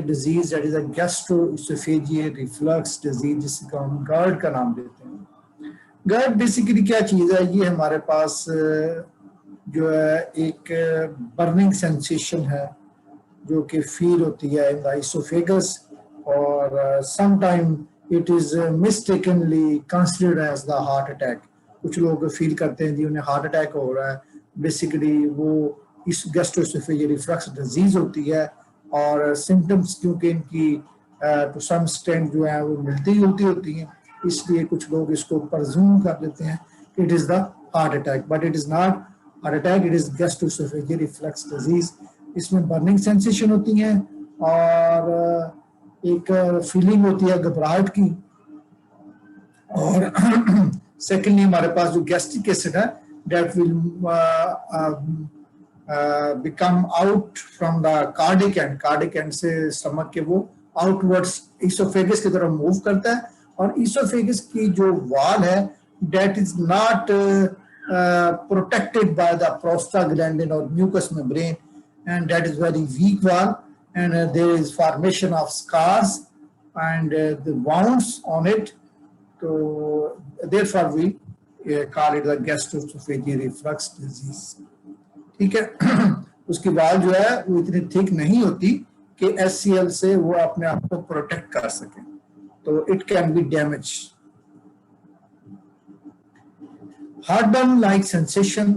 Disease that is a gastroesophageal reflux disease, जिसको हम GERD का नाम देते हैं। GERD बेसिकली क्या चीज़ है? ये हमारे पास जो है एक बर्निंग सेंसेशन है जो कि फील होती है इन द इसोफेगस, और sometime it is mistakenly considered as the heart attack. कुछ लोग फील करते हैं जी उन्हें हार्ट अटैक हो रहा है, बेसिकली वो इस गैस्ट्रोइसोफेजियल रिफ्लक्स डिजीज होती है, और सिम्टम्स क्योंकि इनकी टू सम एक्सटेंट जो है वो मिलती जुलती होती हैं, इसलिए कुछ लोग इसको परज्यूम कर देते हैं कि it is the heart attack, but it is not heart attack, it is gastroesophageal reflux disease. इसमें बर्निंग सेंसेशन होती है और एक फीलिंग होती है घबराहट की, और सेकेंडली हमारे पास जो गैस्ट्रिक एसिड है that will become out from the cardiac and से स्टमक के वो आउटवर्ड्स इसोफेगस की तरफ मूव करता है, और इसोफेगस की जो वॉल है that is not protected by the prostaglandin or mucous membrane, and that is very weak wall, and there is formation of scars and the wounds on it. So therefore we call it the gastroesophageal reflux disease. ठीक है। उसकी wall जो है वो इतनी thick नहीं होती कि HCl से वो अपने आप को प्रोटेक्ट कर सके, तो it can be damage. Heartburn like sensation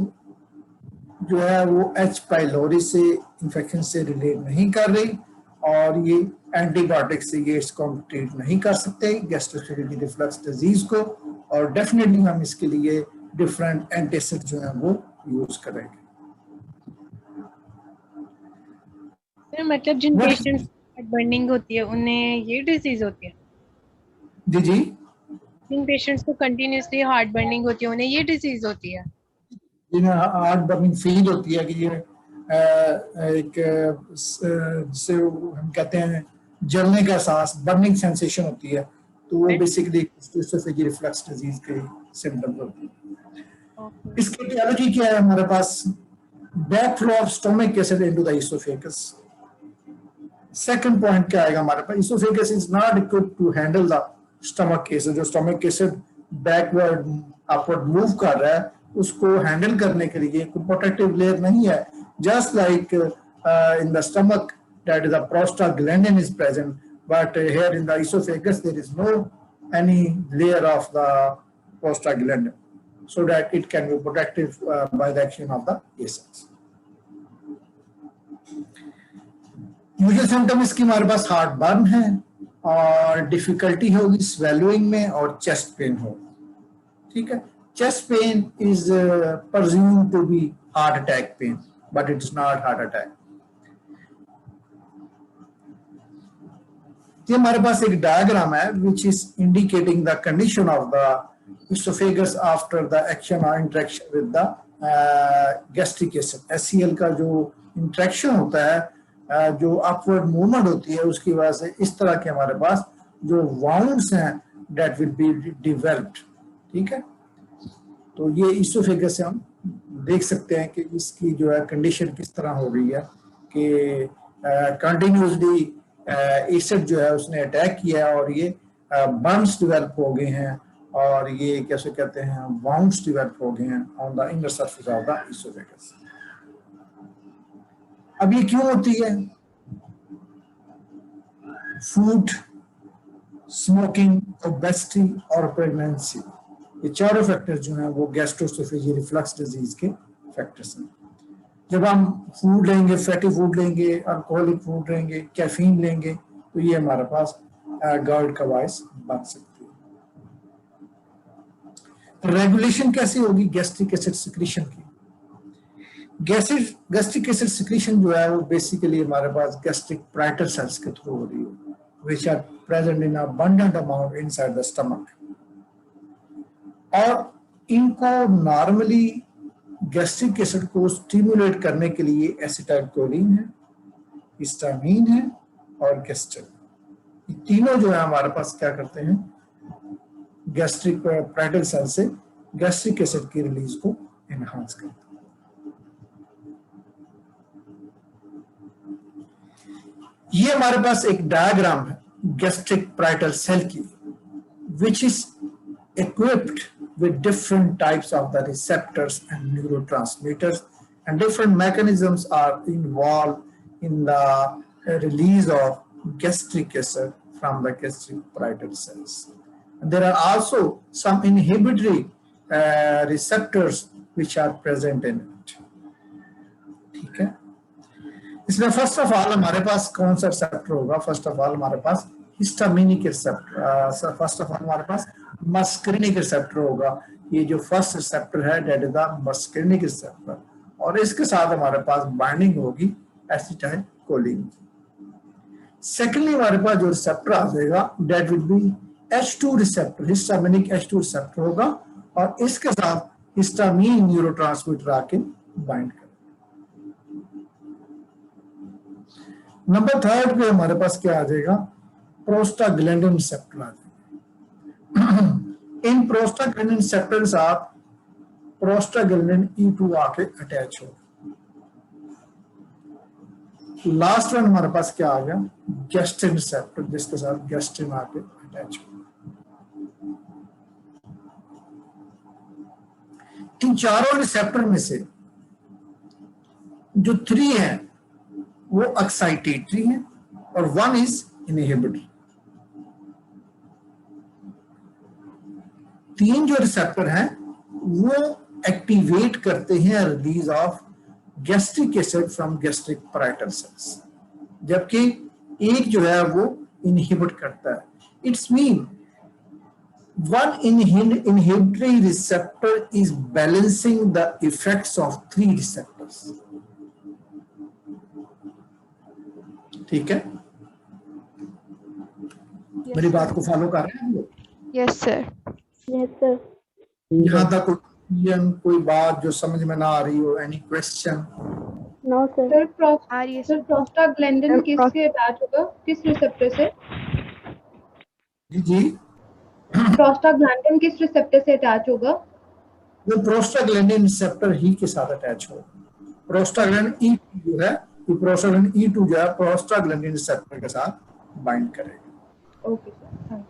जो है वो H. पाइलोरी से इन्फेक्शन से रिलेट नहीं कर रही, और ये एंटीबायोटिक से ये इसको हम ट्रीट नहीं कर सकते गैस्ट्रोएसोफेजियल रिफ्लक्स डिजीज को, और डेफिनेटली हम इसके लिए डिफरेंट एंटासिड जो है वो यूज करेंगे। मतलब जिन पेशेंट्स बर्निंग होती है उन्हें ये डिजीज होती है? जी जी, जिन पेशेंट्स को कंटिन्यूसली हार्ट बर्निंग होती है उन्हें ये डिजीज होती है? जिन्हें हार्ट बर्निंग फील होती है कि ये एक जिसे हम कहते हैं जलने का एहसास, बर्निंग सेंसेशन होती है, तो वो बेसिकली गैस्ट्रोएसोफेजियल रिफ्लक्स डिजीज के सिम्टम्स होते हैं। इसकी etiology क्या है हमारे पास? Back flow of stomach acid into the esophagus. Second point क्या आएगा हमारे पास? Esophagus is not equipped to handle the stomach acid. जो stomach acid backward upward move कर रहा है उसको हैंडल करने के लिए कोई प्रोटेक्टिव लेयर नहीं है। Just like in the stomach that is the prostaglandin is present, but here in the oesophagus there is no any layer of the prostaglandin, so that it can be protective by the action of the acids. Usual symptom इसकी हमारे पास heart burn है, और difficulty होगी swallowing में, और chest pain होगा। ठीक है, chest pain is presumed to be heart attack pain, but it is not heart attack. ये हमारे पास एक डायग्राम है which is indicating the condition of the esophagus after the action or interaction with the gastric acid. HCl का जो interaction होता है, जो upward movement होती है, उसकी वजह से इस तरह के हमारे पास जो वाउंड्स हैं that will be developed। ठीक है, तो ये इसोफेगस से हम देख सकते हैं कि इसकी जो है कंडीशन किस तरह हो रही है कि कंटिन्यूसली एसिड जो है उसने अटैक किया है, और ये बर्न्स डेवलप हो गए हैं, और ये कैसे कहते हैं वाउंड्स डेवलप हो गए हैं on the inner surface of the oesophagus. अब ये क्यों होती है? फूड, स्मोकिंग, ओबेसिटी और प्रेगनेंसी, ये चारों फैक्टर्स जो हैं वो गैस्ट्रोएसोफेजियल रिफ्लक्स डिजीज के फैक्टर्स हैं। जब हम फूड लेंगे, फैटी फूड लेंगे, अल्कोहलिक फूड लेंगे, कैफीन लेंगे, तो ये हमारे पास GERD का बायस बन सकती है। रेगुलेशन कैसे होगी गैस्ट्रिक एसिड सिक्रीशन की? गैस्ट्रिक एसिड सिक्रीशन जो है वो बेसिकली हमारे पास गैस्ट्रिक पाइरेटल सेल्स के थ्रू हो रही है, which are present in abundant amount inside the stomach, और इनको नॉर्मली गैस्ट्रिक एसिड को स्टिमुलेट करने के लिए एसिटाइलकोलिन है, हिस्टामिन है और गैस्ट्रिन। ये तीनों जो है हमारे पास क्या करते हैं, गैस्ट्रिक पाइरेटल सेल से गैस्ट्रिक एसिड की रिलीज को एनहांस करते हैं। ये हमारे पास एक डायग्राम है गैस्ट्रिक पाराइटल सेल की, which is equipped with different types of the receptors and neurotransmitters, and different mechanisms are involved in the release of gastric acid from the gastric parietal cells. And there are also some inhibitory receptors which are present in it. ठीक है, इसमें first of all हमारे पास कौन सा receptor होगा? First of all हमारे पास histaminic receptor, first of all हमारे पास मस्करिनिक रिसेप्टर होगा। ये जो फर्स्ट रिसेप्टर है that is the muscarinic receptor, और इसके साथ हमारे पास बाइंडिंग होगी एसिटाइल कोलिन। सेकेंडली हमारे पास जो रिसेप्टर आ जाएगा that will be H2 receptor, histaminic H2 receptor होगा, और इसके साथ हिस्टामिन न्यूरोट्रांसमीटर आके बाइंड करेगा। नंबर थर्ड पे हमारे पास क्या आ जाएगा? प्रोस्टाग्लैंडिन रिसेप्टर आ जाएगा। इन प्रोस्टाग्लैंडिन रिसेप्टर के साथ प्रोस्टाग्लैंडिन E2 आके अटैच हो। लास्ट वन हमारे पास क्या आ गया? गैस्ट्रिन रिसेप्टर, जिसके साथ गैस्ट्रिन आके अटैच हो। इन चारों रिसेप्टर में से जो 3 हैं वो एक्साइटेटरी है और 1 इज इनहिबिटरी। 3 जो रिसेप्टर हैं वो एक्टिवेट करते हैं release of gastric acid from gastric parietal cells, जबकि एक जो है वो इनहिबिट करता है। It's mean 1 inhibitory receptor is balancing the effects of 3 receptors. ठीक है, मेरी बात को फॉलो कर रहे हैं लोग? Yes sir. Yes sir. यहाँ तक कोई बात जो समझ में ना आ रही हो? Any question? No sir. Sir prostaglandin किससे अटैच होगा, किस रिसेप्टर से? जी जी, प्रोस्टाग्लैंडिन किस रिसेप्टर से अटैच होगा? वो प्रोस्टाग्लैंडिन रिसेप्टर ही के साथ अटैच होगा। प्रोस्टाग्लैंडिन E2 जो है, प्रोस्टाग्लैंडिन E2 जो है प्रोस्टाग्लैंडिन रिसेप्टर के साथ बाइंड करेगा। Okay sir.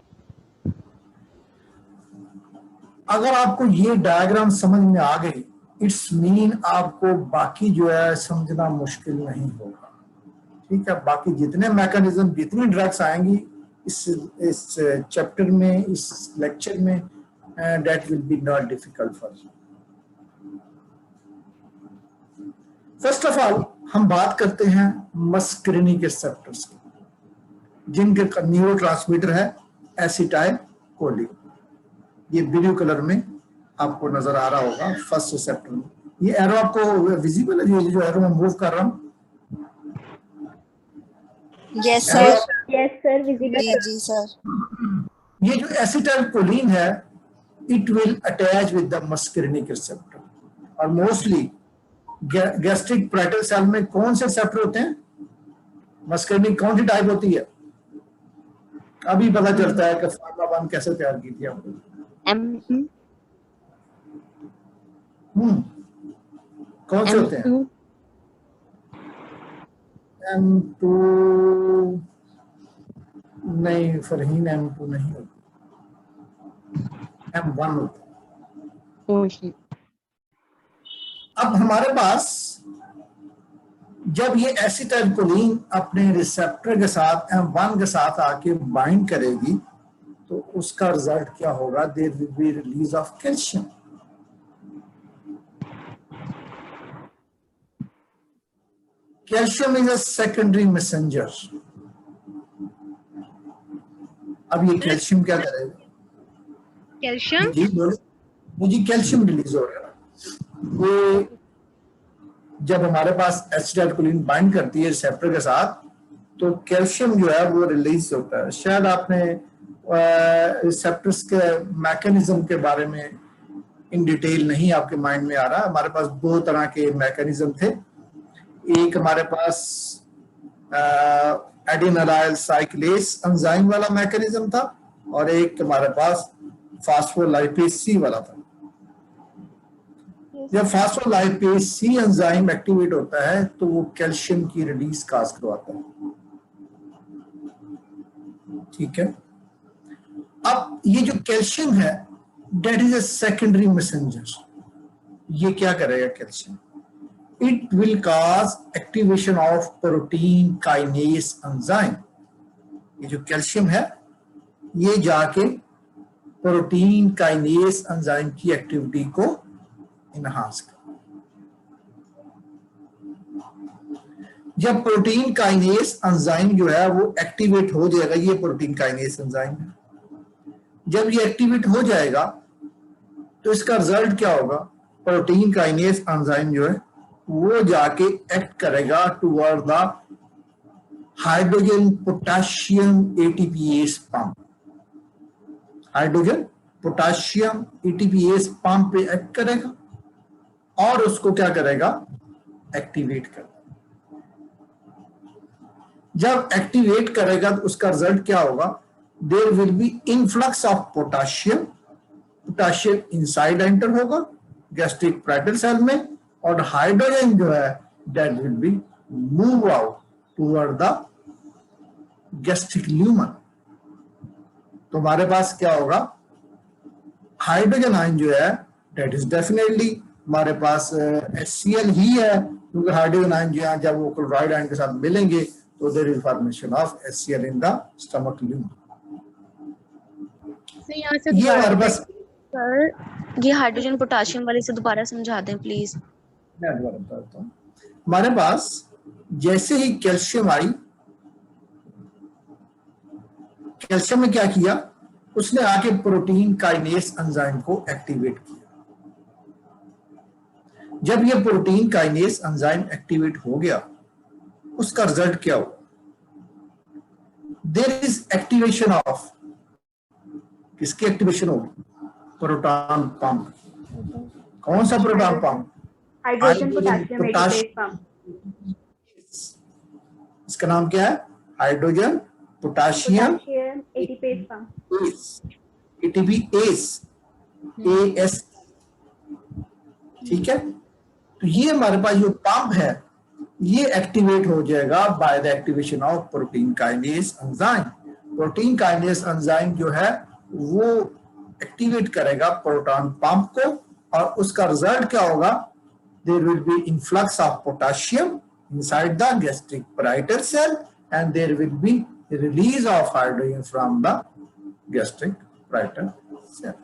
अगर आपको ये डायग्राम समझ में आ गई, इट्स मीन आपको बाकी जो है समझना मुश्किल नहीं होगा। ठीक है, बाकी जितने मैकेनिज्म, जितनी ड्रग्स आएंगी इस चैप्टर में, इस लेक्चर में, that will B not difficult for you. First of all हम बात करते हैं मस्करिनिक रिसेप्टर्स की, जिनके न्यूरोट्रांसमीटर है एसिटाइल कोलिन। ये ब्लू कलर में आपको नजर आ रहा होगा फर्स्ट रिसेप्टर में। ये एरो आपको विजिबल है? ये जो एरो मैं मूव कर रहा हूं, yes sir. Yes sir, visible. जी सर। ये जो एसिटाइल कोलिन है, it will attach with the muscarinic receptor. और मोस्टली गैस्ट्रिक पाराइटल सेल में कौन से रिसेप्टर होते हैं? मस्करिनिक कौन सी टाइप होती है? अभी पता चलता है कि फार्मा 1 कैसे तैयार की थी आपने। कौन से होते हैं? M2 नहीं फरहीन, M2 नहीं होती, M1 होती। अब हमारे पास जब ये एसिटाइल कोलिन अपने रिसेप्टर के साथ M1 के साथ आके बाइंड करेगी तो उसका रिजल्ट क्या होगा? There will be release of calcium. Calcium is a secondary messenger. अब ये कैल्शियम क्या करेगा? कैल्शियम? जी बोलो मुझे। कैल्शियम रिलीज हो रहा है, ये जब हमारे पास एसिटाइल कोलिन बाइंड करती है रिसेप्टर के साथ तो कैल्शियम जो है वो रिलीज होता है। शायद आपने रिसेप्टर्स के मैकेनिज्म के बारे में इन डिटेल नहीं आपके माइंड में आ रहा। हमारे पास 2 तरह के मैकेनिज्म थे। एक हमारे पास एडिनालाइल साइक्लेस एंजाइम वाला मैकेनिज्म था, और एक हमारे पास फास्फोलाइपेज सी वाला था। जब फास्फोलाइपेज सी एंजाइम एक्टिवेट होता है तो वो कैल्शियम की रिलीज काज करवाता है। ठीक है। अब ये जो कैल्शियम है that is a secondary messenger. ये क्या करेगा calcium? It will cause activation of protein kinase enzyme. ये जो कैल्शियम है ये जाके प्रोटीन काइनेज एंजाइम की एक्टिविटी को इनहांस कर। जब प्रोटीन काइनेज एंजाइम जो है वो एक्टिवेट हो जाएगा, ये प्रोटीन काइनेज एंजाइम है, जब ये एक्टिवेट हो जाएगा तो इसका रिजल्ट क्या होगा? प्रोटीन काइनेज एंजाइम जो है वो जाके एक्ट करेगा toward the hydrogen potassium ATPase pump. Hydrogen potassium ATPase pump पे एक्ट करेगा और उसको क्या करेगा? एक्टिवेट करेगा। जब एक्टिवेट करेगा तो उसका रिजल्ट क्या होगा? There will be influx of potassium. Potassium inside enter होगा गैस्ट्रिक पैरेटल सेल में, और हाइड्रोजन जो है that will be move out toward the gastric lumen. तो हमारे पास क्या होगा? हाइड्रोजन आयन जो है दैट इज डेफिनेटली हमारे पास HCl ही है, क्योंकि हाइड्रोजन आयन जो है जब वो क्लोराइड आयन के साथ मिलेंगे तो there is formation of HCl in the stomach lumen. यहाँ से ये हमारे पास सर ये हाइड्रोजन पोटेशियम वाले से दोबारा समझा दें प्लीज। मैं दोबारा बताता हूँ। हमारे पास जैसे ही कैल्शियम आई, कैल्शियम ने क्या किया? उसने आके प्रोटीन काइनेज एंजाइम को एक्टिवेट किया। जब ये प्रोटीन काइनेज एंजाइम एक्टिवेट हो गया उसका रिजल्ट क्या हुआ? देयर इज एक्टिवेशन ऑफ, किसकी एक्टिवेशन होगी? Proton pump. कौन सा proton pump? Hydrogen potassium ATPase pump. इसका नाम क्या है? Hydrogen potassium ATPase pump. ATPase AS। ठीक है। तो ये हमारे पास जो पंप है ये एक्टिवेट हो जाएगा by the activation of protein kinase enzyme. Protein kinase enzyme जो है वो एक्टिवेट करेगा प्रोटॉन पंप को, और उसका रिजल्ट क्या होगा? There will be influx of potassium inside the gastric parietal cell and there will be release of hydrogen from the gastric parietal cell.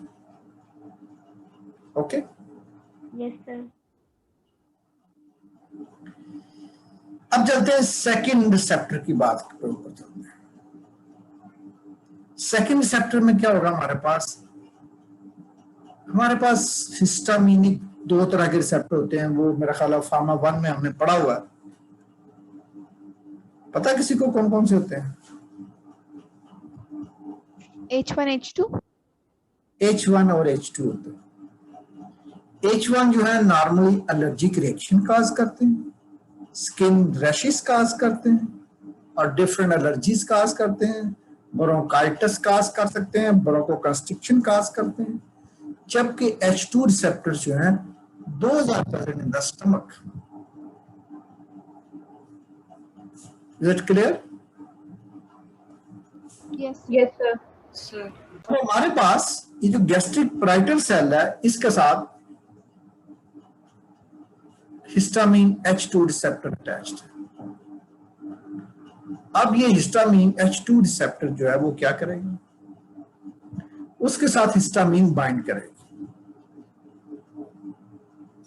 Okay? Yes sir. अब चलते हैं सेकंड रिसेप्टर की बात के ऊपर चलते हैं। सेकंड रिसेप्टर में क्या होगा? हमारे पास हिस्टामिनिक दो तरह के रिसेप्टर होते हैं, वो मेरा ख्याल है फार्मा 1 में हमने पढ़ा हुआ है। पता है किसी को कौन कौन से होते हैं? H1 H2 H1 और H2 होते हैं। H1 जो है नॉर्मली एलर्जिक रिएक्शन काज करते हैं, स्किन रैशेस काज करते हैं, और डिफरेंट एलर्जीज काज करते हैं, ब्रोंकाइटिस काज कर सकते हैं, ब्रोंकोकंस्ट्रिक्शन काज करते हैं। जबकि H2 रिसेप्टर्स जो हैं those are present in the stomach. Is it clear? yes Yes sir. तो हमारे पास ये जो गैस्ट्रिक पैरेटल सेल है इसके साथ हिस्टामिन H2 रिसेप्टर अटैच्ड है। अब ये हिस्टामिन H2 रिसेप्टर जो है वो क्या करेगा? उसके साथ हिस्टामिन बाइंड करेगी।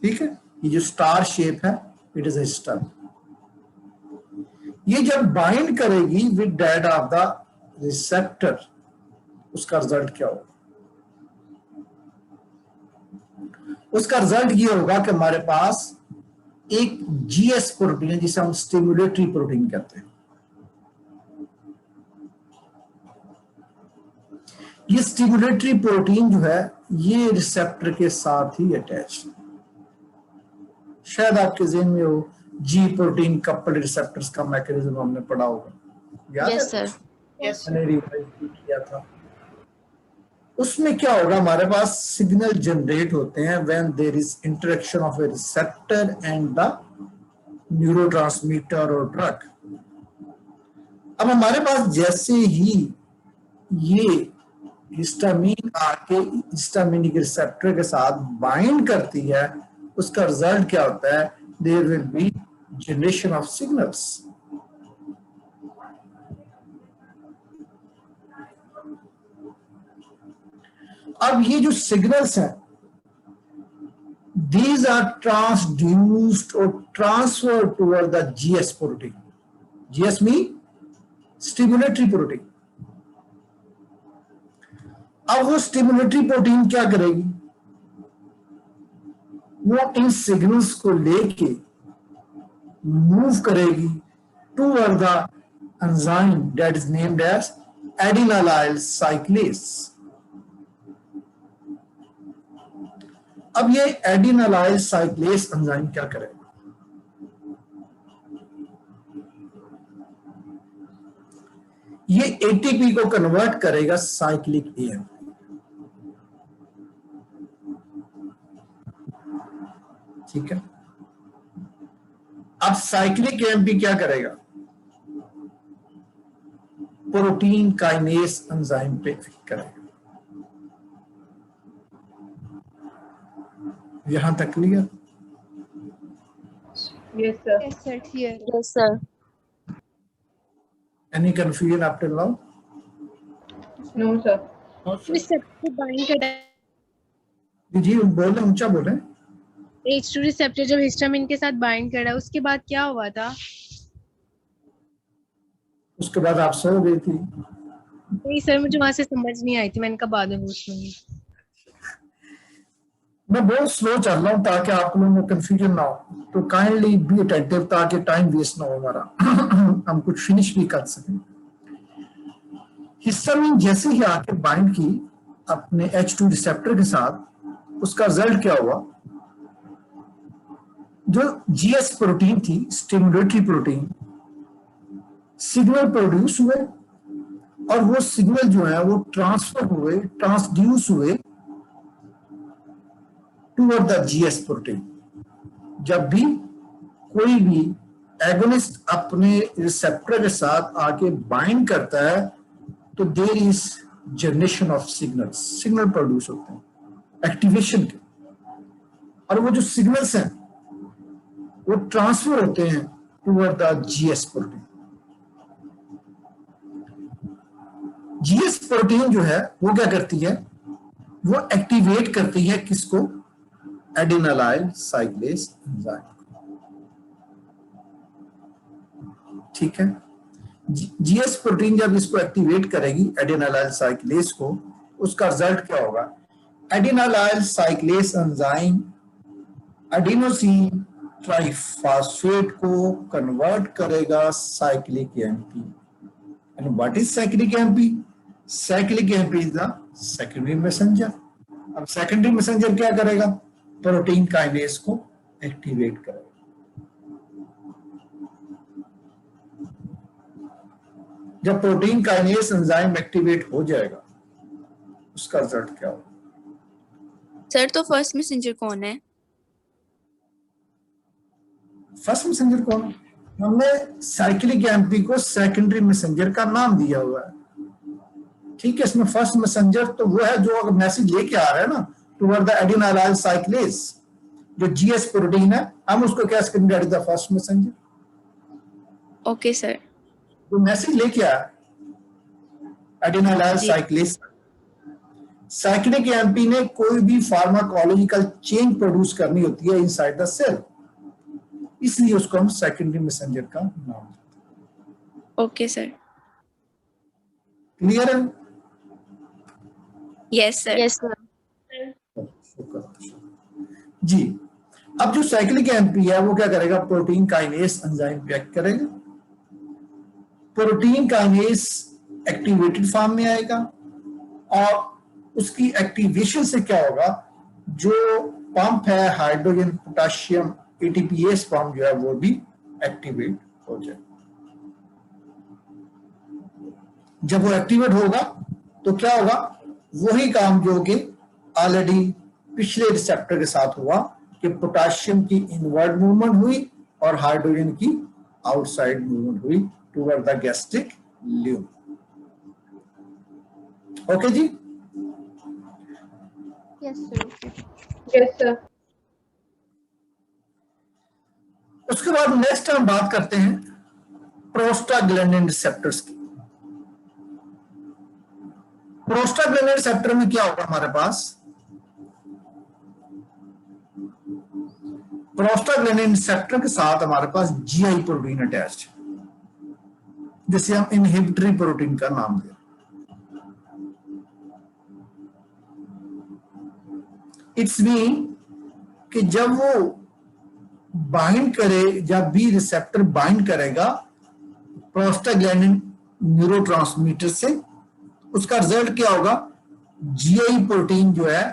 ठीक है। ये जो स्टार शेप है इट इज हिस्टामिन। ये जब बाइंड करेगी with that of the receptor, उसका रिजल्ट क्या होगा? उसका रिजल्ट ये होगा कि हमारे पास एक GS प्रोटीन है जिसे हम स्टिमुलेटरी प्रोटीन कहते हैं। ये स्टिमुलेटरी प्रोटीन जो है ये रिसेप्टर के साथ ही अटैच है। शायद आपके ज़हन में हो G प्रोटीन कपल्ड रिसेप्टर्स का मैकेनिज्म हमने पढ़ा होगा। Yes sir. मैंने रिवाइज भी किया था। उसमें क्या होगा? हमारे पास सिग्नल जनरेट होते हैं when there is interaction of a receptor and the neurotransmitter और ड्रग। अब हमारे पास जैसे ही ये हिस्टामीन आके हिस्टामिनिक रिसेप्टर के साथ बाइंड करती है, उसका रिजल्ट क्या होता है? There will be generation of signals. अब ये जो सिग्नल्स हैं, these are transduced or transferred toward the GS protein. GS mean stimulatory protein. अब वो स्टिमुलेटरी प्रोटीन क्या करेगी? वो इन सिग्नल्स को लेके मूव करेगी toward the enzyme that is named as adenylyl cyclase. अब ये एडिनालाइल साइक्लेस एंजाइम क्या करेगा? ये एटीपी को कन्वर्ट करेगा साइक्लिक एएमपी। ठीक है, अब साइक्लिक एएमपी क्या करेगा? प्रोटीन काइनेस एंजाइम पे एक्ट करेगा। यहां तक clear? Yes, sir. Yes, sir. Clear. Yes, sir. Any confusion up till now? No, sir. Receptor bind करता है। जी बोले, ऊंचा बोले। H2 रिसेप्टर जब हिस्टामिन के साथ बाइंड करा, उसके बाद क्या हुआ था? उसके बाद आप सो गई थी। नहीं सर, मुझे वहां से समझ नहीं आई थी, मैंने कहा बाद में पूछ लूंगी। मैं बहुत स्लो चल रहा हूँ ताकि आप लोगों को कंफ्यूजन ना हो, तो काइंडली बी अटेंटिव ताकि टाइम वेस्ट ना हो हमारा, हम कुछ फिनिश भी कर सकें। हिस्टामिन जैसे ही आके बाइंड की अपने H2 रिसेप्टर के साथ, उसका रिजल्ट क्या हुआ? जो GS प्रोटीन थी, स्टिमुलेटरी प्रोटीन, सिग्नल प्रोड्यूस हुए और वो सिग्नल जो है वो ट्रांसफर हुए, ट्रांसड्यूस हुए टूवर्ड द GS प्रोटीन। जब भी कोई भी एगोनिस्ट अपने रिसेप्टर के साथ आके बाइंड करता है तो there is generation of signals, signal produce होते हैं एक्टिवेशन के, और वो जो सिग्नल्स हैं वो ट्रांसफर होते हैं toward the GS protein. GS protein जो है वो क्या करती है? वो एक्टिवेट करती है किसको? एडिनालाइल साइक्लेस एंजाइम। ठीक है, GS प्रोटीन जब इसको एक्टिवेट करेगी एडिनालाइल साइक्लेस को, उसका रिजल्ट क्या होगा? एडिनालाइल साइक्लेस एंजाइम एडिनोसिन ट्राइफॉस्फेट को कन्वर्ट करेगा cyclic AMP. And what is cyclic AMP? Cyclic AMP is the secondary messenger. अब सेकेंडरी मैसेंजर क्या करेगा? प्रोटीन काइनेस को एक्टिवेट करेगा। जब प्रोटीन काइनेस एंजाइम एक्टिवेट हो जाएगा, उसका रिजल्ट क्या होगा? सर तो फर्स्ट मैसेंजर कौन है? फर्स्ट मैसेंजर कौन है? हमने साइक्लिक एएमपी को सेकेंडरी मैसेंजर का नाम दिया हुआ है। ठीक है, इसमें फर्स्ट मैसेंजर तो वो है जो अगर मैसेज लेके आ रहा है ना टुवर्ड द एडिनालाइल साइक्लेस, जो GS प्रोटीन है, हम उसको क्या करेंगे? That is the first messenger. Okay sir. जो मैसेज लेके आया एडिनालाइल साइक्लेस, साइक्लिक एएमपी ने कोई भी फार्माकोलॉजिकल चेंज प्रोड्यूस करनी होती है इनसाइड द सेल, इसलिए उसको हम सेकेंडरी मैसेंजर का नाम देते हैं। Okay sir. क्लियर है? Yes sir. Yes sir. जी, अब जो साइक्लिक एएमपी है वो क्या करेगा? प्रोटीन काइनेस एंजाइम पे एक्ट करेगा। प्रोटीन काइनेस एक्टिवेटेड फॉर्म में आएगा और उसकी एक्टिवेशन से क्या होगा? जो पंप है हाइड्रोजन पोटेशियम ATPase फॉर्म जो है वो भी एक्टिवेट हो जाए। जब वो एक्टिवेट होगा तो क्या होगा? वही काम जो कि ऑलरेडी पिछले रिसेप्टर के साथ हुआ कि पोटेशियम की इनवर्ड मूवमेंट हुई और हाइड्रोजन की आउटसाइड मूवमेंट हुई toward the gastric lumen. Okay जी, Yes, sir. Okay. Yes, sir. उसके बाद नेक्स्ट हम बात करते हैं प्रोस्टाग्लैंडिन रिसेप्टर्स की। प्रोस्टाग्लैंडिन रिसेप्टर में क्या होगा हमारे पास? प्रोस्टाग्लैंडिन रिसेप्टर के साथ हमारे पास जीआई प्रोटीन अटैच्ड है, जिसे हम इनहिबिटरी प्रोटीन का नाम दें। इट्स मीन कि जब वो बाइंड करे, जब भी रिसेप्टर बाइंड करेगा प्रोस्टाग्लैंडिन न्यूरोट्रांसमीटर से, उसका रिजल्ट क्या होगा? जीआई प्रोटीन जो है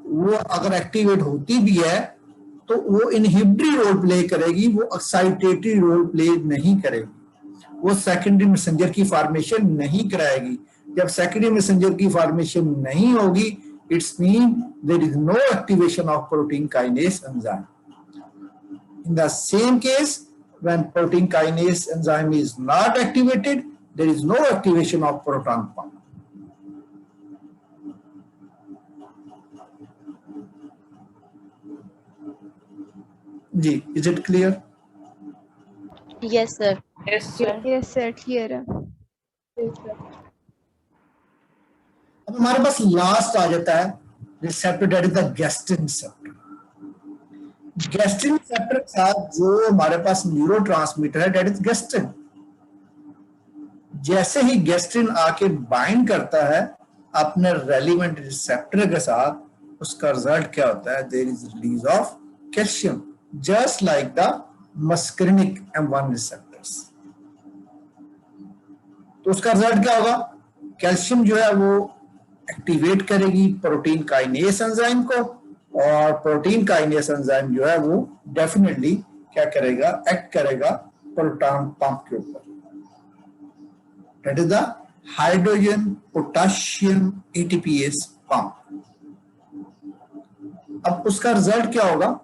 वो अगर एक्टिवेट होती भी है तो वो इनहिबिटरी रोल प्ले करेगी, वो एक्साइटेटरी रोल प्ले नहीं करेगी, वो सेकेंडरी मैसेंजर की फॉर्मेशन नहीं कराएगी। जब सेकेंडरी मैसेंजर की फॉर्मेशन नहीं होगी, it's mean there is no activation of protein kinase enzyme. In the same case, when protein kinase enzyme is not activated, there is no activation of proton pump. जी, is it clear? Yes, sir. Yes, sir. Yes, sir. Clear. Yes, sir. अब हमारे पास last आ जाता है receptor, that is the gastrin receptor. Gastrin receptor के साथ जो हमारे पास neurotransmitter है दैट इज गैस्ट्रिन। जैसे ही गैस्ट्रिन आके बाइंड करता है अपने रेलिवेंट रिसेप्टर के साथ, उसका रिजल्ट क्या होता है? There is release of calcium, just like the muscarinic M1 receptors. तो उसका रिजल्ट क्या होगा? कैल्शियम जो है वो एक्टिवेट करेगी प्रोटीन काइनेस एंजाइम को, और प्रोटीन काइनेस एंजाइम जो है वो डेफिनेटली क्या करेगा? एक्ट करेगा प्रोटॉन पंप के ऊपर। That is the hydrogen potassium ATPase pump. अब उसका रिजल्ट क्या होगा?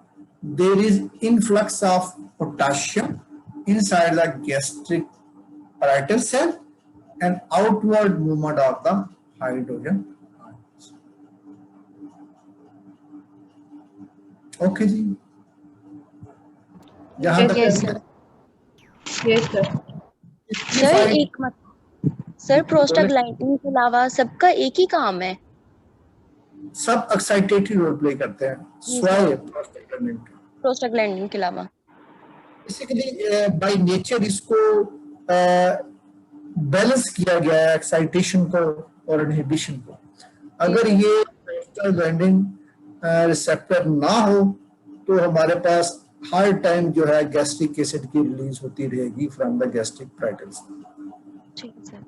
There is influx of potassium inside the gastric parietal cell and outward movement of the hydrogen. Okay जी, जहां तक Yes, sir. Yes, sir. Sir एक मत सर प्रोस्टाग्लैंडिन के अलावा सबका एक ही काम है। सब एक्साइटेटरी रोल प्ले करते हैं स्वाय प्रोस्टाग्लैंडिन के। प्रोस्टाग्लैंडिन के अलावा बेसिकली बाय नेचर इसको बैलेंस किया गया है, एक्साइटेशन को और इनहिबिशन को। अगर ये प्रोस्टाग्लैंडिन रिसेप्टर ना हो तो हमारे पास हर टाइम जो है गैस्ट्रिक एसिड की रिलीज होती रहेगी फ्रॉम द गैस्ट्रिक पैराइटल्स। ठीक है सर।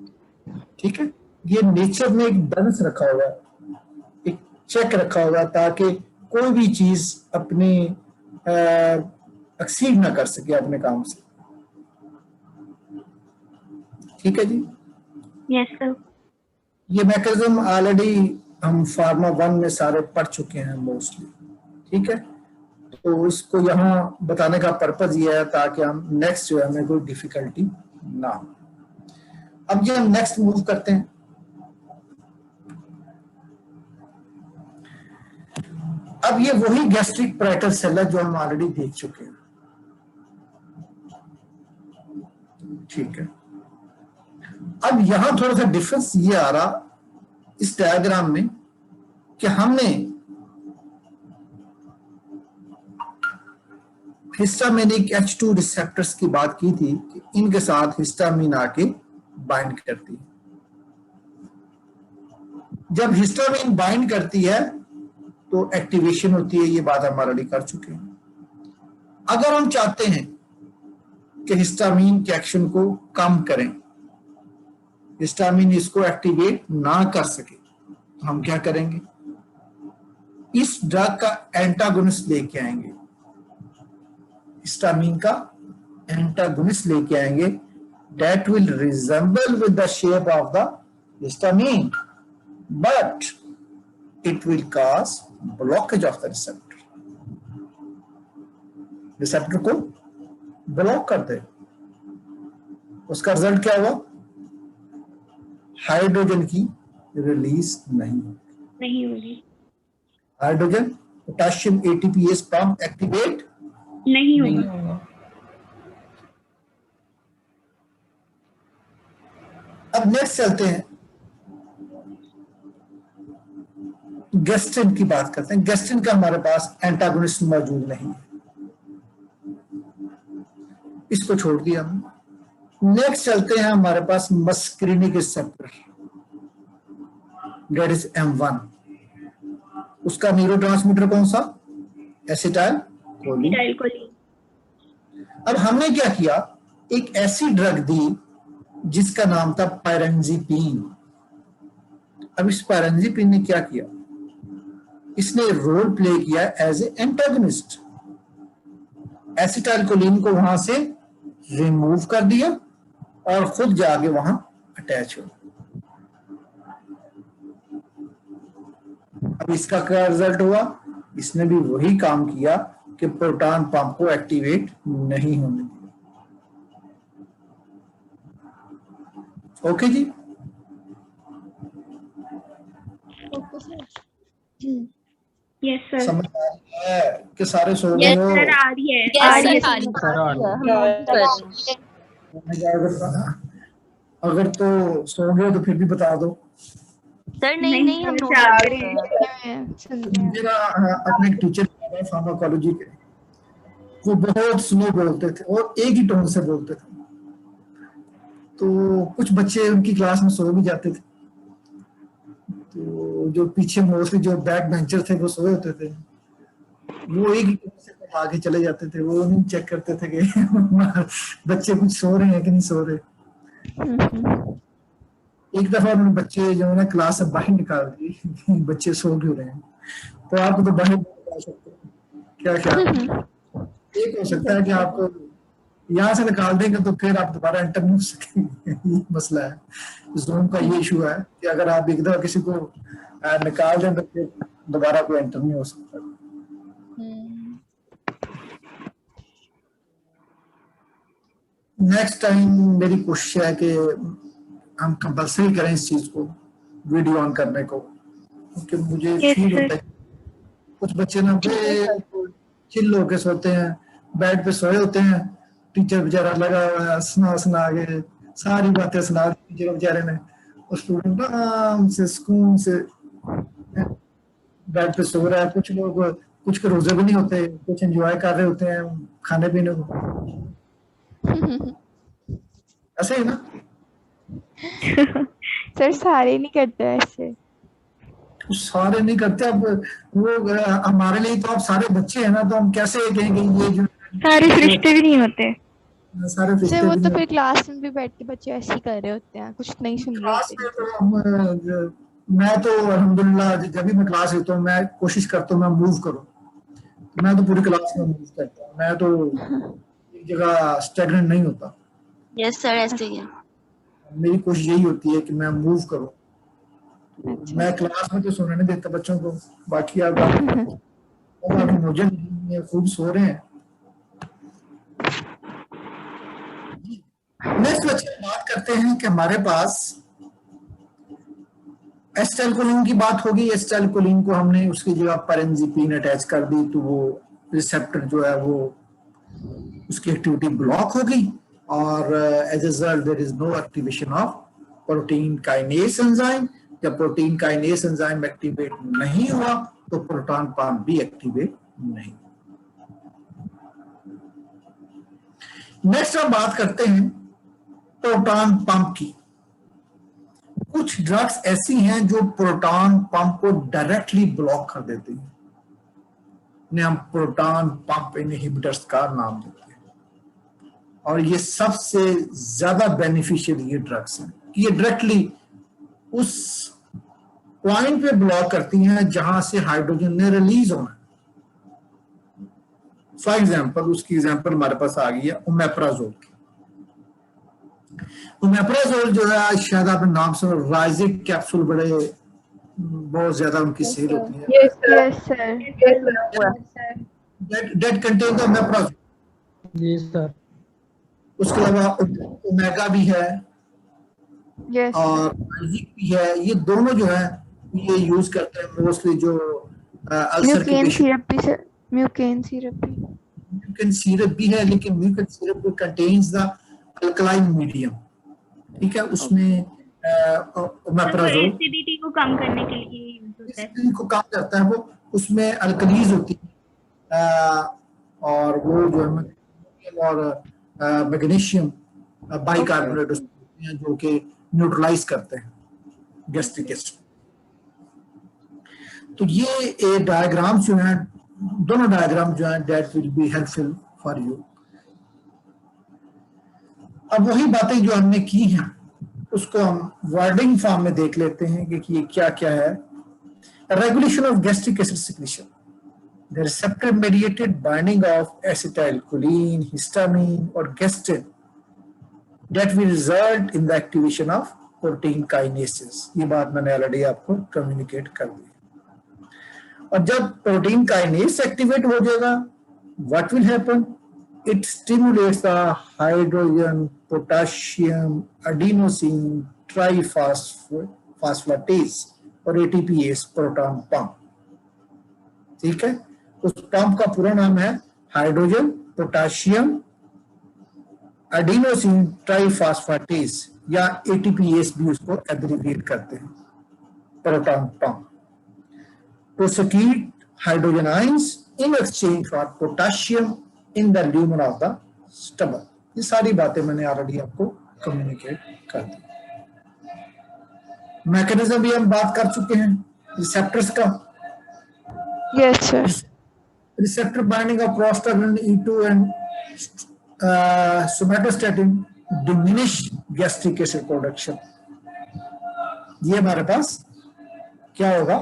ठीक है, ये नेचर में एक बैलेंस रखा हुआ है, एक चेक रखा हुआ है, ताकि कोई भी चीज अपनी एक्सीड ना कर सके अपने काम से। ठीक है जी। Yes, sir. ये मैकेनिज्म ऑलरेडी हम फार्मा 1 में सारे पढ़ चुके हैं मोस्टली। ठीक है, तो इसको यहाँ बताने का पर्पज ये है ताकि हम नेक्स्ट जो है हमें कोई डिफिकल्टी ना हो। अब ये हम नेक्स्ट मूव करते हैं। अब ये वही गैस्ट्रिक पैराइटल सेल है जो हम ऑलरेडी देख चुके हैं। ठीक है, अब यहां थोड़ा सा डिफरेंस ये आ रहा इस डायग्राम में कि हमने हिस्टामिनिक H2 रिसेप्टर्स की बात की थी कि इनके साथ हिस्टामिन आके बाइंड करती है। जब हिस्टामिन बाइंड करती है तो एक्टिवेशन होती है, ये बात हम ऑलरेडी कर चुके हैं। अगर हम चाहते हैं कि हिस्टामिन के एक्शन को कम करें, हिस्टामिन इसको एक्टिवेट ना कर सके, तो हम क्या करेंगे? इस ड्रग का एंटागोनिस्ट लेके आएंगे, हिस्टामिन का एंटागोनिस्ट लेके आएंगे, that will resemble with the shape of the histamine, but it will cause blockage of the receptor. Receptor को ब्लॉक कर दे। उसका रिजल्ट क्या हुआ? हाइड्रोजन की रिलीज नहीं होगी। नहीं होगी। Hydrogen potassium ATPase pump activate नहीं होगी। अब नेक्स्ट चलते हैं, गैस्ट्रिन की बात करते हैं। गैस्ट्रिन का हमारे पास एंटागोनिस्ट मौजूद नहीं है, इसको छोड़ दिया हमने। नेक्स्ट चलते हैं हमारे पास muscarinic receptor, that is M1। उसका न्यूरोट्रांसमीटर कौन सा? Acetylcholine. Acetylcholine. अब हमने क्या किया, एक ऐसी ड्रग दी जिसका नाम था पायरेंजीपिन। अब इस पायरेंजीपिन ने क्या किया, इसने रोल प्ले किया as a antagonist. Acetylcholine को वहां से रिमूव कर दिया और खुद जाके वहां अटैच हो। अब इसका क्या रिजल्ट हुआ, इसने भी वही काम किया कि प्रोटॉन पंप को एक्टिवेट नहीं होने दिया। ओके जी, यस सर। समझ आ रही है कि सारे सो गए Yes, हो? सर आ रही है। Yes, आ रही है sir, सर। अगर तो सो गए तो फिर भी बता दो। सर नहीं नहीं हम सर, आ रही है। सुन रहे हैं। मेरा अपने एक टीचर फार्माकोलॉजी के, वो बहुत स्लो बोलते थे और एक ही टोन से बोलते थे, तो कुछ बच्चे उनकी क्लास में सो भी जाते थे। तो जो पीछे मोस्टली जो बैक बेंचर थे वो सोए होते थे, वो एक ही टोन से आगे चले जाते थे। वो नहीं चेक करते थे कि बच्चे कुछ सो रहे हैं कि नहीं सो रहे। एक दफा उन्होंने बच्चे जो है ना क्लास से बाहर निकाल दिए, बच्चे सो क्यों रहे हैं। तो आप तो बाहर निकाल सकते हैं, क्या ख्याल? एक हो सकता है कि आपको यहाँ से निकाल देंगे तो फिर आप दोबारा एंटर नहीं हो सकेंगे। ये मसला है, जूम का ये इशू है कि अगर आप एक दफा किसी को निकाल दें तो फिर दोबारा कोई एंटर नहीं हो सकता। नेक्स्ट टाइम मेरी कोशिश है कि हम कंपल्सरी करें इस चीज को, वीडियो ऑन करने को, क्योंकि मुझे Yes, फील sir. होता है कुछ बच्चे ना चिल्ल होके सोते हैं, बेड पे सोए होते हैं, टीचर बेचारा लगा हुआ है सुना के सारी बातें सुना दी टीचर बेचारे ने, और स्टूडेंट आराम से सुकून से बेड पे सो रहा है। कुछ लोग कुछ के रोजे भी नहीं होते, कुछ एंजॉय कर रहे होते हैं खाने पीने को, ऐसे ही ना? सर सारे नहीं करते ऐसे। सारे नहीं करते। अब वो हमारे लिए तो आप सारे बच्चे हैं ना, तो हम कैसे कहेंगे ये जो सारे फरिश्ते भी नहीं होते। सारे सर रिश्ते वो भी तो नहीं फिर क्लास में भी बैठ के बच्चे ऐसे ही कर रहे होते हैं, कुछ नहीं सुन रहे क्लास होते। में तो हम मैं तो अल्हम्दुलिल्लाह जब भी मैं क्लास लेता हूँ मैं कोशिश करता हूँ मैं मूव करूँ। मैं तो पूरी क्लास में मूव करता हूँ, मैं तो एक जगह स्टैग्नेंट नहीं होता। यस सर ऐसे ही है। मेरी कोशिश यही होती है कि मैं मूव करूँ। अच्छा। मैं क्लास में तो सोने नहीं देता बच्चों को, बाकी आप मुझे नहीं, खूब सो रहे हैं। नेक्स्ट बच्चे बात करते हैं कि हमारे पास एसिटाइलकोलिन की बात होगी। एसिटाइलकोलिन को हमने उसकी जगह पायरेंजीपिन अटैच कर दी तो वो रिसेप्टर जो है वो उसकी एक्टिविटी ब्लॉक हो गई और as a result there is no activation of protein kinase enzyme. जब प्रोटीन काइनेस एंजाइम एक्टिवेट नहीं हुआ तो प्रोटॉन पंप भी एक्टिवेट नहीं। नेक्स्ट हम बात करते हैं प्रोटॉन पंप की। कुछ ड्रग्स ऐसी हैं जो प्रोटॉन पंप को डायरेक्टली ब्लॉक कर देती हैं, इन्हें हम प्रोटॉन पंप इनहिबिटर्स का नाम देते हैं, और ये सबसे ज्यादा बेनिफिशियल ये ड्रग्स हैं। ये डायरेक्टली उस पॉइंट पे ब्लॉक करती हैं जहां से हाइड्रोजन ने रिलीज होना। फॉर एग्जाम्पल उसकी एग्जाम्पल हमारे पास आ गई है ओमेप्राजोल की। ओमेप्राजोल जो है शायद आपने नाम सुना, राइजिक कैप्सूल बड़े बहुत ज्यादा उनकी सेल होती है। Yes, sir. Yes sir. Yes, sir. That contain the omeprazole. जी सर। उसके अलावा ओमेगा भी है, यस और म्यूजिक भी है, ये दोनों जो है ये यूज करते हैं मोस्टली जो अल्सर के म्यूकेन पेशेंट। सिरप भी सर, म्यूकेन सिरप भी। म्यूकन सिरप भी है, लेकिन Mucaine syrup contains the alkaline medium, ठीक है, उसमें तो ओमेप्राजोल एसिडिटी को कम करने के लिए यूज होता है। एसिडिटी को कम करता है, वो उसमें अल्कलीज होती है और वो जो है मैग्नीशियम और मैग्नीशियम बाइकार्बोनेट होते हैं जो कि न्यूट्रलाइज करते हैं गैस्ट्रिक एसिड। तो ये डायग्राम जो है, दोनों डायग्राम जो है that will be helpful for you. अब वही बातें जो हमने की हैं उसको हम वर्डिंग फॉर्म में देख लेते हैं कि ये क्या क्या है। Regulation of gastric acid secretion, the receptor mediated binding of acetylcholine, histamine और gastrin that will result in the activation of protein kinases। ये बात मैंने ऑलरेडी आपको कम्युनिकेट कर दी। और जब प्रोटीन काइनेस एक्टिवेट हो जाएगा, what will happen? It stimulates the hydrogen, potassium, adenosine triphosphatase और ATPase प्रोटॉन पंप, ठीक है। उस पंप का पूरा नाम है हाइड्रोजन पोटाशियम एडिनोसिन ट्राइफॉस्फेटेज या ATPase भी उसको एब्रिविएट करते हैं, प्रोटॉन पंप। तो secrete hydrogen ions in exchange for potassium in the lumen of the stomach। ये सारी बातें मैंने ऑलरेडी आपको कम्युनिकेट कर दी। मैकेनिज्म भी हम बात कर चुके हैं रिसेप्टर्स का। Yes sir. Receptor binding of prostaglandin E2 and somatostatin diminish gastric acid production। ये हमारे पास क्या होगा,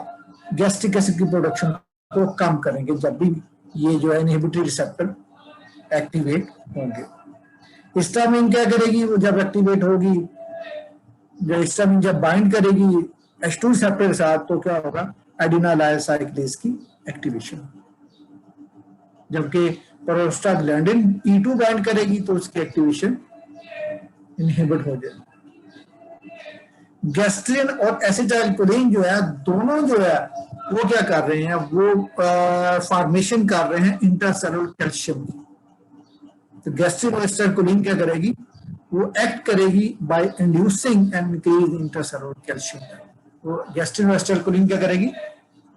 गैस्ट्रिक एसिड की प्रोडक्शन को कम करेंगे जब भी ये जो है इनहिबिटरी रिसेप्टर एक्टिवेट होंगे। हिस्टामिन क्या करेगी, वो जब एक्टिवेट होगी, जो हिस्टामिन जब बाइंड करेगी H2 रिसेप्टर के साथ तो क्या होगा, एडिनालाइल साइक्लेज की एक्टिवेशन। जबकि प्रोस्टाग्लैंडिन E2 बाइंड करेगी तो उसकी एक्टिवेशन इनहिबिट हो जाएगी। गैस्ट्रिन और एसिटाइलकोलिन जो है दोनों जो है वो क्या कर रहे हैं, वो फॉर्मेशन कर रहे हैं इंटरसेलुलर कैल्शियम की। तो गैस्ट्रिन और एसिटाइलकोलिन क्या करेगी, वो एक्ट करेगी by inducing and increase intercellular calcium. वो गैस्ट्रिन और एसिटाइलकोलिन क्या करेगी,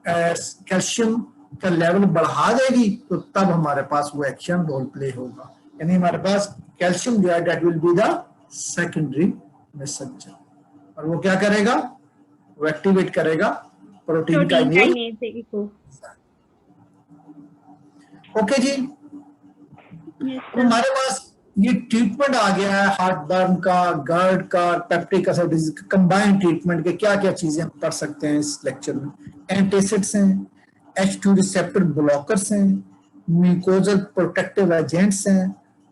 कैल्शियम का लेवल बढ़ा देगी, तो तब हमारे पास वो एक्शन रोल प्ले होगा। यानी हमारे पास कैल्शियम जो है that will be the secondary messenger, और वो क्या करेगा, वो एक्टिवेट करेगा प्रोटीन काइनेज को। ओके जी, हमारे पास ये ट्रीटमेंट आ गया है हार्ट बर्न का, GERD का, पेप्टिक अल्सर डिजीज का कंबाइंड ट्रीटमेंट के क्या क्या चीजें हम पढ़ सकते हैं इस लेक्चर में। एंटासिड्स हैं, H2 रिसेप्टर ब्लॉकर्स हैं, म्यूकोजल प्रोटेक्टिव एजेंट्स हैं,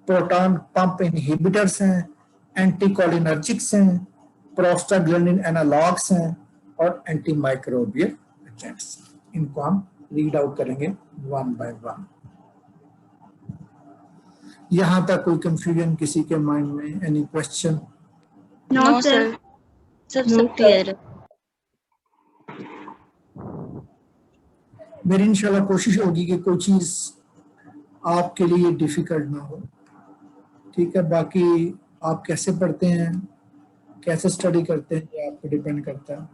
प्रोटॉन पंप इनहिबिटर्स हैं, एंटीकोलिनर्जिक्स हैं, प्रोस्टाग्लैंडिन एनालॉग्स हैं और एंटीमाइक्रोबियल एजेंट्स। इनको हम रीड आउट करेंगे वन बाय वन। यहां तक कोई कंफ्यूजन किसी के माइंड में, एनी क्वेश्चन? No sir. सब क्लियर है। मेरी इंशाल्लाह कोशिश होगी कि कोई चीज आपके लिए डिफिकल्ट ना हो, ठीक है। बाकी आप कैसे पढ़ते हैं, कैसे स्टडी करते हैं, ये आप पे डिपेंड करता है।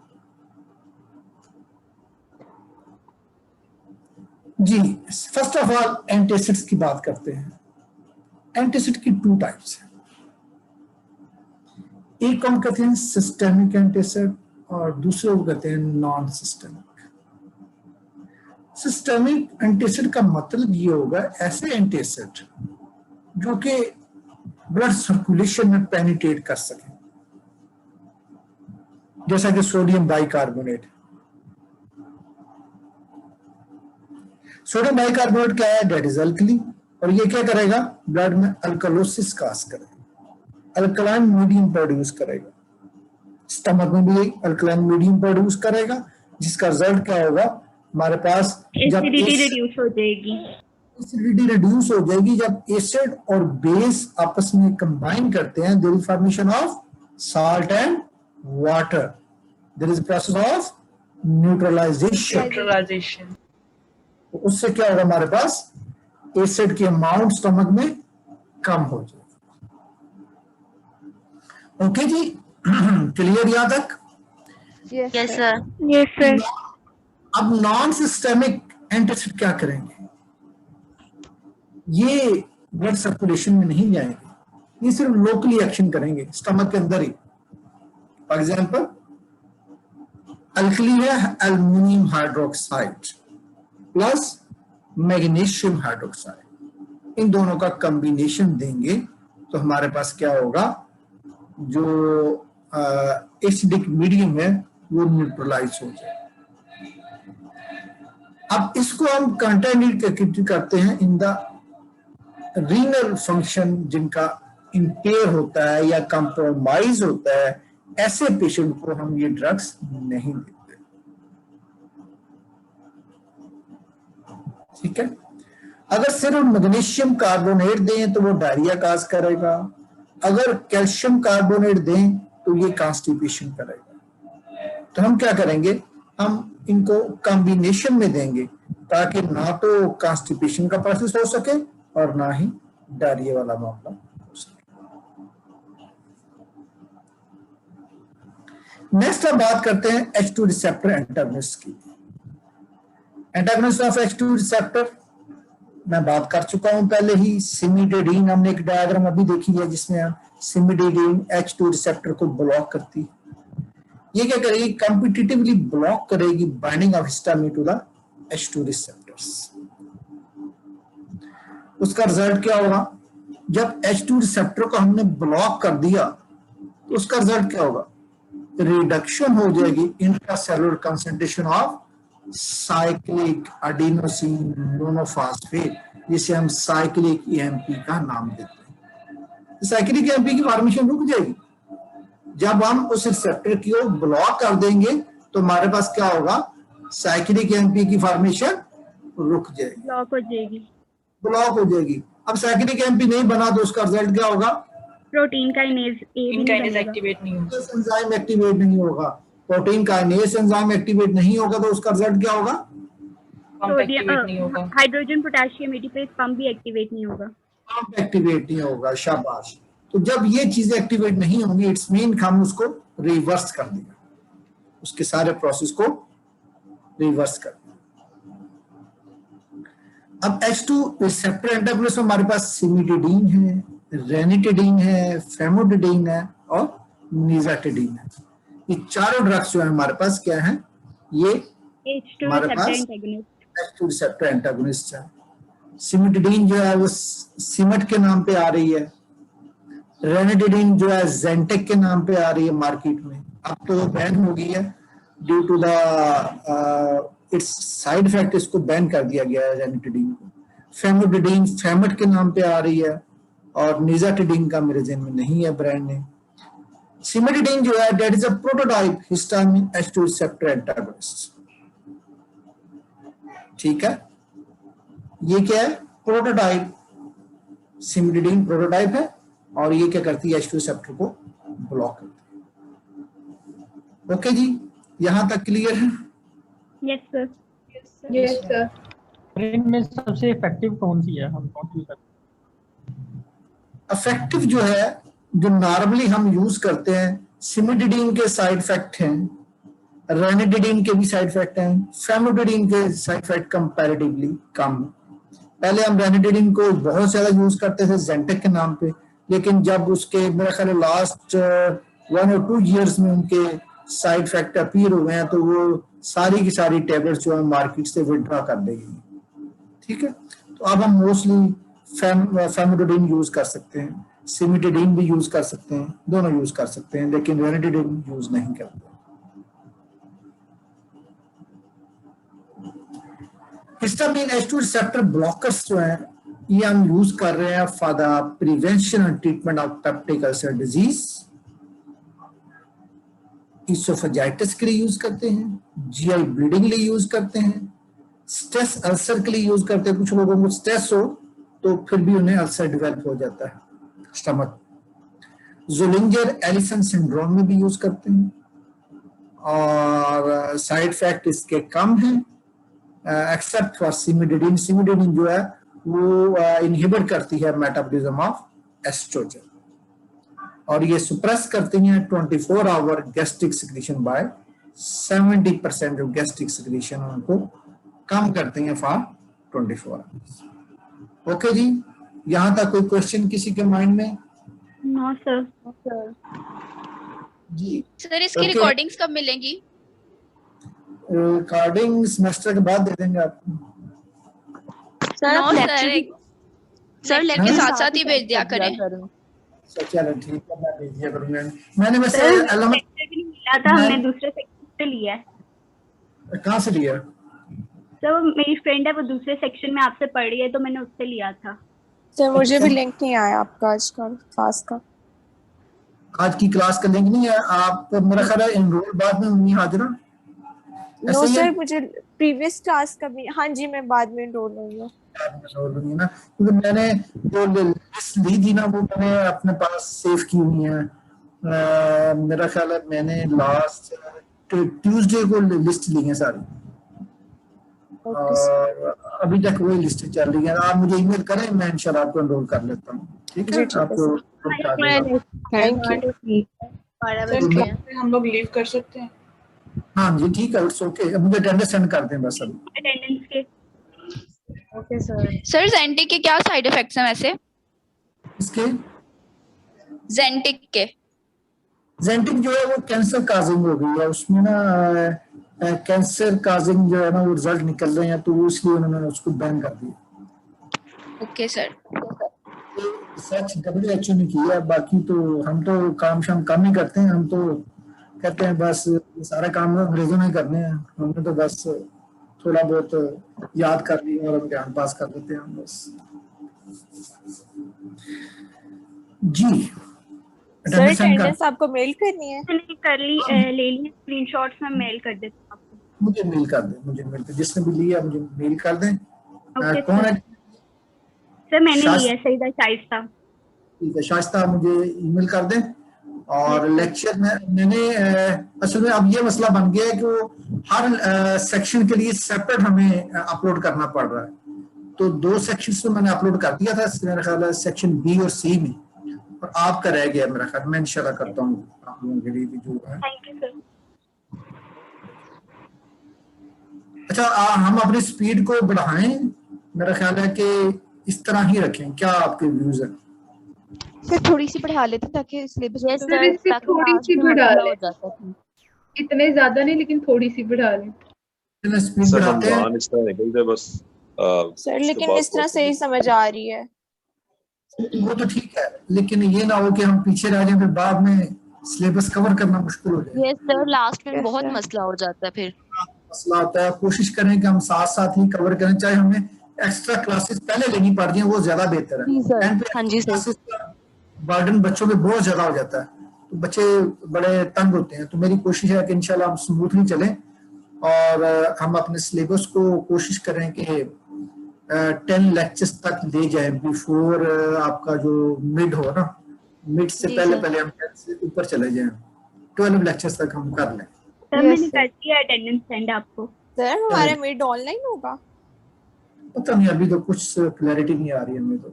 जी, फर्स्ट ऑफ ऑल एंटासिड्स की बात करते हैं। एंटासिड की 2 टाइप्स हैं, एक को हम कहते हैं सिस्टेमिक एंटासिड और दूसरे को कहते हैं नॉन सिस्टेमिक। सिस्टेमिक एंटासिड का मतलब ये होगा ऐसे एंटासिड जो कि ब्लड सर्कुलेशन में पेनिट्रेट कर सके, जैसा कि सोडियम बाइकार्बोनेट। सोडियम बाइकार्बोनेट क्या है, दैट इज अल्कली, और ये क्या करेगा, ब्लड में अल्कलोसिस काज करेगा, अल्कलाइन मीडियम प्रोड्यूस करेगा, स्टमक में भी अल्कलाइन मीडियम प्रोड्यूस करेगा, जिसका रिजल्ट क्या होगा, हमारे पास एसिडिटी रिड्यूस हो जाएगी। एसिडिटी रिड्यूस हो जाएगी जब एसिड और बेस आपस में कंबाइन करते हैं, there is formation of salt and water. There is a process of neutralization. Neutralization. तो उससे क्या होगा, हमारे पास एसिड की अमाउंट स्टमक में कम हो जाएगी। ओके जी, क्लियर यहां तक? Yes, yes sir. Sir. Yes sir. अब नॉन सिस्टेमिक एंटासिड क्या करेंगे? ये ब्लड सर्कुलेशन में नहीं जाएंगे, ये सिर्फ लोकली एक्शन करेंगे स्टमक के अंदर ही। फॉर एग्जाम्पल, अल्कली है aluminium hydroxide plus magnesium hydroxide, इन दोनों का कॉम्बिनेशन देंगे तो हमारे पास क्या होगा, जो एसिडिक मीडियम है वो न्यूट्रलाइज हो जाए। अब इसको हम कंटेंट करते हैं इन द रीनल फंक्शन जिनका इंपेयर होता है या कंप्रोमाइज होता है, ऐसे पेशेंट को हम ये ड्रग्स नहीं देते। ठीक है, अगर सिर्फ मैग्नीशियम कार्बोनेट दें तो वो डायरिया काज करेगा, अगर कैल्शियम कार्बोनेट दें तो ये कॉन्स्टिपेशन करेगा। तो हम क्या करेंगे, हम इनको कॉम्बिनेशन में देंगे ताकि ना तो कॉन्स्टिपेशन का प्रोसेस हो सके और ना ही डायरिया वाला मामला हो सके। नेक्स्ट हम बात करते हैं H2 रिसेप्टर एंटागोनिस्ट की। एंटागोनिस्ट ऑफ H2 रिसेप्टर मैं बात कर चुका हूं पहले ही। सिमिडेडिन, हमने एक डायग्राम अभी देखी है जिसमें सिमिडेडिन H2 रिसेप्टर को ब्लॉक करती है। ये क्या करेगी, कॉम्पिटिटिवली ब्लॉक करेगी binding of histamine to the H2 receptors. उसका रिजल्ट क्या होगा, जब H2 रिसेप्टर को हमने ब्लॉक कर दिया तो उसका रिजल्ट क्या होगा, रिडक्शन हो जाएगी intracellular concentration of cyclic adenosine monophosphate, जिसे हम साइक्लिक EMP का नाम देते हैं। साइक्लिक EMP की फॉर्मेशन रुक जाएगी। जब हम उस रिसेप्टर की ओर ब्लॉक कर देंगे तो हमारे पास क्या होगा, साइक्लिक EMP की फॉर्मेशन रुक जाएगी, ब्लॉक हो जाएगी। ब्लॉक हो जाएगी। अब साइक्लिक EMP नहीं बना तो उसका रिजल्ट क्या होगा, प्रोटीन काइनेज एक्टिवेट नहीं होगा। एंजाइम एक्टिवेट नहीं होगा। प्रोटीन काइनेज एंजाइम एक्टिवेट नहीं होगा तो उसका रिजल्ट क्या होगा, पंप एक्टिवेट नहीं होगा। हाइड्रोजन पोटेशियम एटीपेज पंप भी एक्टिवेट नहीं होगा। पंप एक्टिवेट नहीं होगा। शाबाश। तो जब ये चीजें एक्टिवेट नहीं होंगी, इट्स मीन हम उसको रिवर्स कर देंगे, उसके सारे प्रोसेस को रिवर्स कर देंगे। अब H2 रिसेप्टर एंटागोनिस्ट में हमारे पास सिमिडेडिन है, रेनिटिडीन है, फेमोडिडीन है और निजाटिडीन है। ये चारों ड्रग्स जो है हमारे पास क्या है, ये हमारे पास H2 रिसेप्टर एंटागोनिस्ट है। सिमिडेडिन जो है वो सिमट के नाम पे आ रही है, रेनिटिडीन जो है जेंटेक के नाम पे आ रही है मार्केट में। अब तो बैन हो गई है due to the its side effect, इसको बैन कर दिया गया है रेनिटिडीन को। फेमोडिडीन फेमट के नाम पे आ रही है और निजाटिडीन का मेरे ज़हन में नहीं है ब्रांड नेम। सिमिडेडिन जो है that is a prototype histamine H2 receptor antagonist. ठीक है, ये क्या है, प्रोटोटाइप। सिमिडेडिन प्रोटोटाइप है और ये क्या करती है, H2 रिसेप्टर को ब्लॉक करती है। ओके जी, यहां तक क्लियर है? Yes sir. Yes sir. इनमें सबसे इफेक्टिव कौन सी है, हम कौन सी करते हैं? इफेक्टिव जो है, जो नॉर्मली हम यूज करते हैं, सिमिडेडिन के साइड इफेक्ट हैं, रेनिटिडीन के भी साइड इफेक्ट हैं, फेमोडिडीन के साइड इफेक्ट कंपैरेटिवली कम। पहले हम रेनिटिडीन को बहुत ज्यादा यूज करते थे जेंटेक के नाम पे, लेकिन जब उसके मेरे ख्याल लास्ट 1 or 2 years में उनके साइड इफेक्ट अपीयर हुए हैं तो वो सारी की सारी टैबलेट्स जो है मार्केट से विड्रॉ कर दी गई। ठीक है, तो अब हम मोस्टली फेमोडिडीन यूज कर सकते हैं, सिमिडेडिन भी यूज कर सकते हैं, दोनों यूज कर सकते हैं, लेकिन रेनिटिडीन यूज नहीं करते। हिस्टामिन H2 रिसेप्टर ब्लॉकर्स जो हैं ये हम यूज कर रहे हैं for the prevention and treatment of peptic ulcer disease. Oesophagitis के लिए यूज करते हैं, GI ब्लीडिंग के लिए यूज करते हैं, स्ट्रेस अल्सर के लिए यूज करते हैं। कुछ लोगों को स्ट्रेस हो तो फिर भी उन्हें अल्सर डेवलप हो जाता है स्टमक। ज़ोलिंजर एलिसन सिंड्रोम में भी यूज करते हैं और साइड इफेक्ट इसके कम हैं एक्सेप्ट फॉर सिमिडिडिन। सिमिडिडिन जो है वो इनहिबिट करती है मेटाबॉलिज्म ऑफ एस्ट्रोजन और ये सुप्रेस करती हैं 24 आवर गैस्ट्रिक सिक्रीशन बाय 70% जो गैस्ट्रिक सिक्रीशन उनको कम करते हैं फॉर 24 आवर्स। ओके जी, यहाँ तक कोई क्वेश्चन किसी के माइंड में? No sir. जी सर इसकी Okay. रिकॉर्डिंग्स कब मिलेंगी? रिकॉर्डिंग सेमेस्टर के बाद दे देंगे आपको। सर नो आप सर लेक्चर सर लेक्चर साथ साथ ही भेज दिया करें। चलो ठीक है, मैं भेज दिया करूंगा। मैंने वैसे सर एलिमेंट लेक्चर भी नहीं मिला था, हमने दूसरे सेक्शन से लिया है। कहाँ से लिया? सर मेरी फ्रेंड है, वो दूसरे सेक्शन में आपसे पढ़ रही है, तो मैंने उससे लिया था। सर मुझे भी अच्छा। लिंक नहीं आया आपका आज का क्लास का। आज की क्लास का लिंक नहीं है? आप मेरा ख्याल है एनरोल बाद में होंगी हाजिरा। नो ऐसे ही सर है? मुझे प्रीवियस क्लास का भी, हाँ जी मैं बाद में एनरोल हुई हूँ। एनरोल होंगी ना, क्योंकि मैंने जो लिस्ट ली थी ना वो मैंने अपने पास सेव की हुई है। मेरा ख्याल है मैंने लास्ट ट्यूसडे को लिस्ट ली है सारी और अभी तक वही लिस्ट चल रही है। आप मुझे ईमेल करें, मैं इंशाल्लाह आपको एनरोल कर लेता हूँ। ठीक है, आपको थैंक यू। 12 सर बज गए क्लास हैं। में हम लोग लीव कर सकते हैं? हाँ जी ठीक है, इट्स ओके। मुझे अटेंडेंस सेंड कर दें बस अभी। अटेंडेंस के ओके सर। सर जेंटिक के क्या साइड इफेक्ट्स हैं वैसे? इसके जेंटिक के जेंटिक जो है वो कैंसर काजिंग हो गई है, उसमें ना कैंसर काजिंग जो है ना वो रिजल्ट निकल रहे हैं, तो इसलिए उन्होंने उसको बैन कर दिया। Okay sir. रिसर्च WHO ने किया है, बाकी तो हम तो काम शाम कम ही करते हैं। हम तो कहते हैं बस सारा काम अंग्रेजों ने करने हैं, हमने तो बस थोड़ा बहुत याद कर लिया और इम्तिहान पास कर लेते हैं हम बस। जी सर अटेंडेंस आपको मेल करनी है? मैंने कर ली, ले ली स्क्रीनशॉट्स में मेल कर देती हूँ आपको। मुझे मेल कर दें, मुझे मेल कर, जिसने भी लिया मुझे मेल कर दें। ओके कौन है? सर मैंने शास- लिया है, सहीदा शाइस्ता। ठीक है, शाइस्ता मुझे ईमेल कर दें। और लेक्चर में मैंने असल में अब ये मसला बन गया है कि वो हर सेक्शन के लिए सेपरेट हमें अपलोड करना पड़ रहा है। तो 2 सेक्शंस में मैंने अपलोड कर दिया था, मेरा ख्याल है सेक्शन बी और सी में, और आपका रह गया मेरा ख्याल। मैं इंशाल्लाह करता हूँ आप लोगों के लिए भी जो है। Thank you sir. अच्छा हम अपनी स्पीड को बढ़ाएं, मेरा ख्याल है कि इस तरह ही रखें। क्या आपके व्यूज हैं? सर थोड़ी सी बढ़ा लेते ताकि सिलेबस यस सर इससे थोड़ी सी बढ़ा लें, जाता है। इतने ज्यादा नहीं लेकिन थोड़ी सी बढ़ा लें। स्पीड सर बढ़ाते हैं। रमजान इस तरह निकल जाए बस। सर लेकिन इस तरह सही समझ आ रही है। वो तो ठीक है, लेकिन ये ना हो कि हम पीछे रह जाएं, फिर बाद में सिलेबस कवर करना मुश्किल हो जाए। यस सर लास्ट में Yes, बहुत sir. मसला हो जाता है फिर। मसला होता है। कोशिश करें कि हम साथ साथ ही कवर करें, चाहे हमें एक्स्ट्रा क्लासेस पहले लेनी पड़ जाए, वो ज्यादा बेहतर है। जी सर, एंड पे हाँ जी सर। क्लासेस का बर्डन बच्चों पे बहुत ज्यादा हो जाता है, तो बच्चे बड़े तंग होते हैं। तो मेरी कोशिश है कि इंशाल्लाह हम स्मूथली चलें और हम अपने सिलेबस को कोशिश करें कि 10 लेक्चर्स तक ले जाए बिफोर आपका जो मिड हो ना, मिड से जी पहले सर। पहले हम 10 से ऊपर चले जाएं, 12 लेक्चर्स तक हम कर लें। सर Yes, मैंने sir. कर दिया अटेंडेंस सेंड आपको। सर हमारा मिड ऑनलाइन होगा? पता नहीं, अभी तो कुछ क्लैरिटी नहीं आ रही है हमें। तो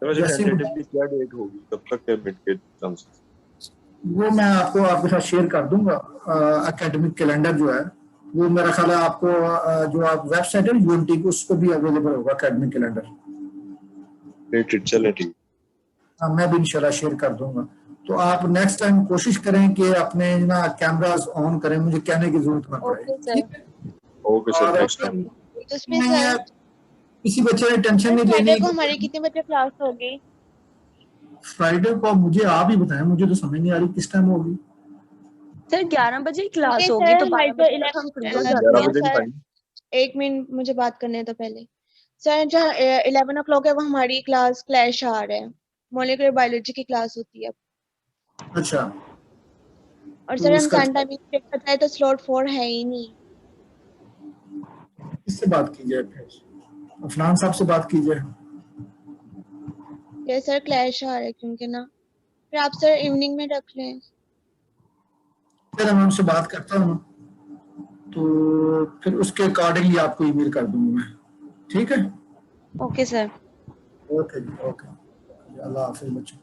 वैसे जैसे टेंटेटिवली क्या डेट होगी, कब तक है मिड के चांसेस? वो मैं आपको आपके साथ शेयर कर दूंगा। एकेडमिक कैलेंडर जो है वो मेरा ख्याल है आपको जो आप वेबसाइट है यूएमटी की, उसको भी अवेलेबल होगा एकेडमिक कैलेंडर। डेट चले ठीक। हाँ, मैं भी इंशाल्लाह शेयर कर दूंगा। तो आप नेक्स्ट टाइम कोशिश करें कि अपने ना कैमरास ऑन करें, मुझे कहने की जरूरत ना पड़े। Okay sir. ठीक है? ओके सर, और नेक्स्ट टाइम। उसमें सर किसी बच्चे ने टेंशन नहीं फ्राइडे लेनी। को हमारी कितने बजे क्लास होगी? फ्राइडे को मुझे आप ही बताएं, मुझे तो समझ नहीं आ रही किस टाइम होगी। सर 11 बजे क्लास Okay, होगी, sir, तो 12 like बजे तक हम फ्री हो जाते 11 हैं। बजे सर टाइम। 1 मिनट मुझे बात करने दो पहले। सर जहाँ 11 o'clock है वो हमारी क्लास क्लैश आ रहा है, मोलिकुलर बायोलॉजी की क्लास होती है। अच्छा, और तो सर हम उसका सन टाइमिंग चेक करते हैं तो स्लॉट 4 है ही नहीं। किससे बात की जाए? फिर अफनान साहब से बात कीजिए। ये सर क्लैश आ रहा है क्योंकि ना फिर आप सर इवनिंग में रख लें। फिर मैं उनसे बात करता हूँ तो फिर उसके अकॉर्डिंगली आपको ईमेल कर दूंगा मैं, ठीक है? Okay sir. ओके जी, ओके, अल्लाह हाफिज बच्चों।